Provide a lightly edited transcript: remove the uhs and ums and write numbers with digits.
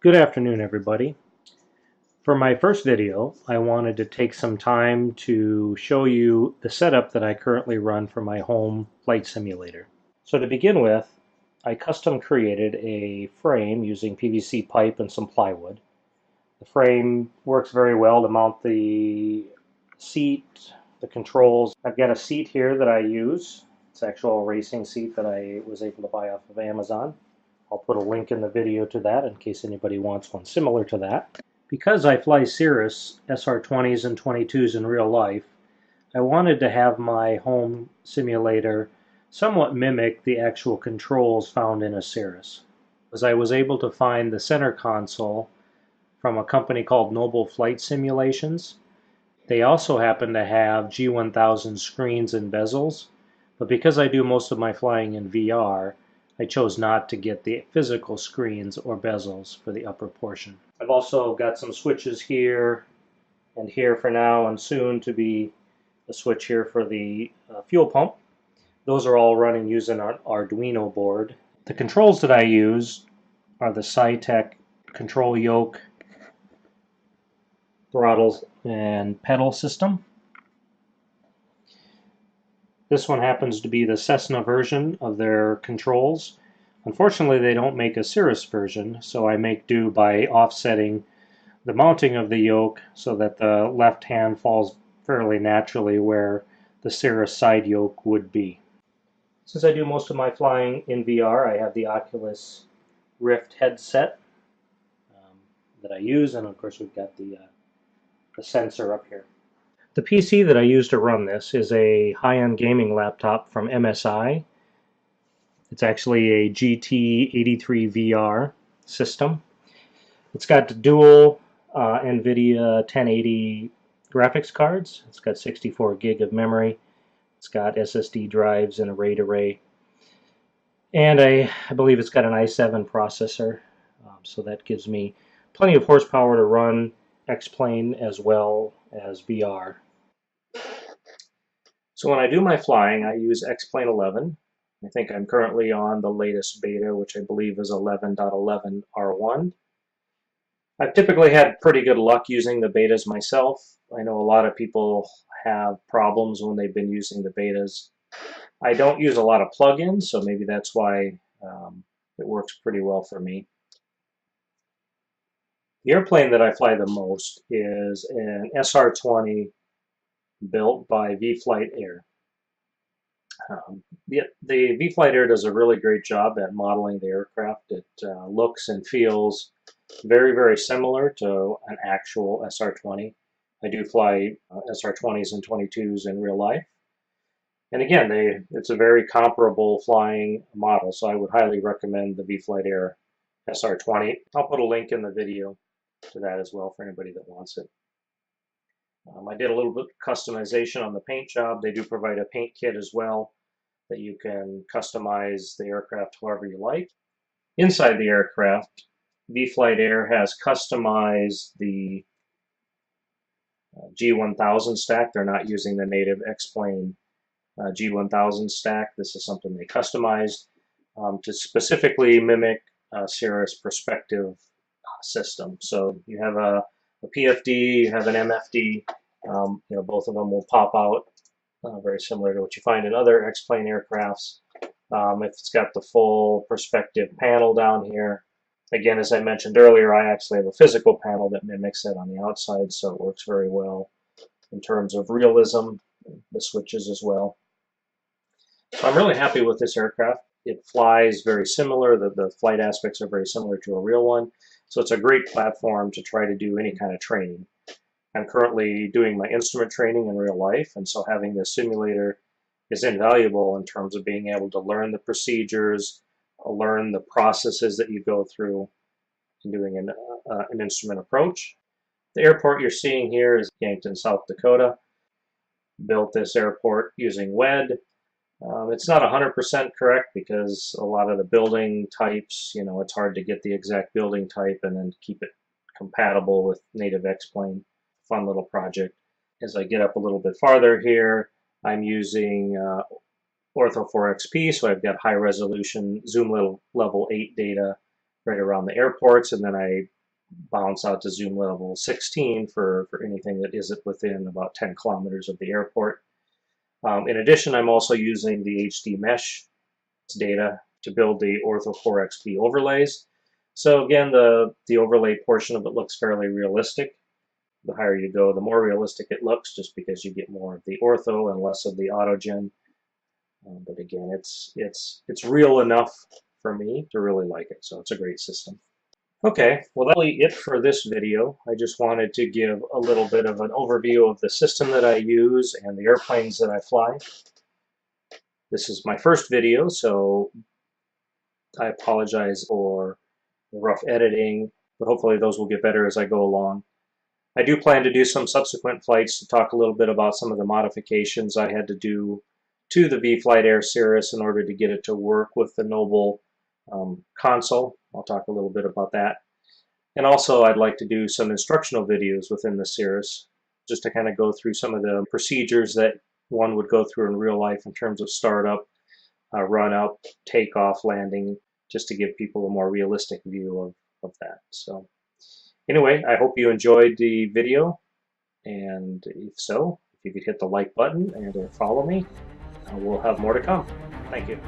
Good afternoon, everybody. For my first video, I wanted to take some time to show you the setup that I currently run for my home flight simulator. So to begin with, I custom created a frame using PVC pipe and some plywood. The frame works very well to mount the seat, the controls. I've got a seat here that I use. It's an actual racing seat that I was able to buy off of Amazon. I'll put a link in the video to that in case anybody wants one similar to that. Because I fly Cirrus SR20s and 22s in real life, I wanted to have my home simulator somewhat mimic the actual controls found in a Cirrus. As I was able to find the center console from a company called Noble Flight Simulations. They also happen to have G1000 screens and bezels, but because I do most of my flying in VR, I chose not to get the physical screens or bezels for the upper portion. I've also got some switches here and here for now, and soon to be a switch here for the fuel pump. Those are all running using an Arduino board. The controls that I use are the Scitech control yoke, throttle, and pedal system. This one happens to be the Cessna version of their controls. Unfortunately, they don't make a Cirrus version, so I make do by offsetting the mounting of the yoke so that the left hand falls fairly naturally where the Cirrus side yoke would be. Since I do most of my flying in VR, I have the Oculus Rift headset that I use, and of course we've got the sensor up here. The PC that I use to run this is a high-end gaming laptop from MSI. It's actually a GT83 VR system. It's got dual NVIDIA 1080 graphics cards. It's got 64 gig of memory. It's got SSD drives and a RAID array. And I believe it's got an i7 processor, so that gives me plenty of horsepower to run X-Plane as well as VR. So when I do my flying, I use X-Plane 11. I think I'm currently on the latest beta, which I believe is 11.11 R1. I've typically had pretty good luck using the betas myself. I know a lot of people have problems when they've been using the betas. I don't use a lot of plugins, so maybe that's why it works pretty well for me. The airplane that I fly the most is an SR20 built by V-Flight Air. The V-Flight Air does a really great job at modeling the aircraft. It looks and feels very, very similar to an actual SR20. I do fly SR20s and 22s in real life. And again, it's a very comparable flying model, so I would highly recommend the V-Flight Air SR20. I'll put a link in the video to that as well for anybody that wants it. I did a little bit of customization on the paint job. They do provide a paint kit as well that you can customize the aircraft however you like. Inside the aircraft, V-Flight Air has customized the G1000 stack. They're not using the native X-Plane G1000 stack. This is something they customized to specifically mimic Cirrus perspective system. So you have a PFD, you have an MFD. Both of them will pop out very similar to what you find in other X-Plane aircrafts. If it's got the full perspective panel down here, again, as I mentioned earlier, I actually have a physical panel that mimics it on the outside, so it works very well in terms of realism, the switches as well. So I'm really happy with this aircraft. It flies very similar. The flight aspects are very similar to a real one. So it's a great platform to try to do any kind of training. I'm currently doing my instrument training in real life, and so having this simulator is invaluable in terms of being able to learn the procedures, learn the processes that you go through in doing an instrument approach. The airport you're seeing here is Yankton, South Dakota. Built this airport using WED. It's not 100% correct because a lot of the building types, it's hard to get the exact building type and then keep it compatible with native X-Plane. Fun little project. As I get up a little bit farther here, I'm using Ortho4XP, so I've got high resolution zoom level 8 data right around the airports, and then I bounce out to zoom level 16 for anything that isn't within about 10 kilometers of the airport. In addition, I'm also using the HD mesh data to build the OrthoCore XP overlays. So again, the overlay portion of it looks fairly realistic. The higher you go, the more realistic it looks, just because you get more of the ortho and less of the autogen. But again, it's real enough for me to really like it, so it's a great system. Okay, well that's really it for this video. I just wanted to give a little bit of an overview of the system that I use and the airplanes that I fly. This is my first video, so I apologize for the rough editing, but hopefully those will get better as I go along. I do plan to do some subsequent flights to talk a little bit about some of the modifications I had to do to the V-Flite Air Cirrus in order to get it to work with the Noble console. I'll talk a little bit about that. And also I'd like to do some instructional videos within the Cirrus, just to kind of go through some of the procedures that one would go through in real life in terms of startup, run up, takeoff, landing, just to give people a more realistic view of that. So anyway, I hope you enjoyed the video, and if so, if you could hit the like button and follow me, we'll have more to come. Thank you.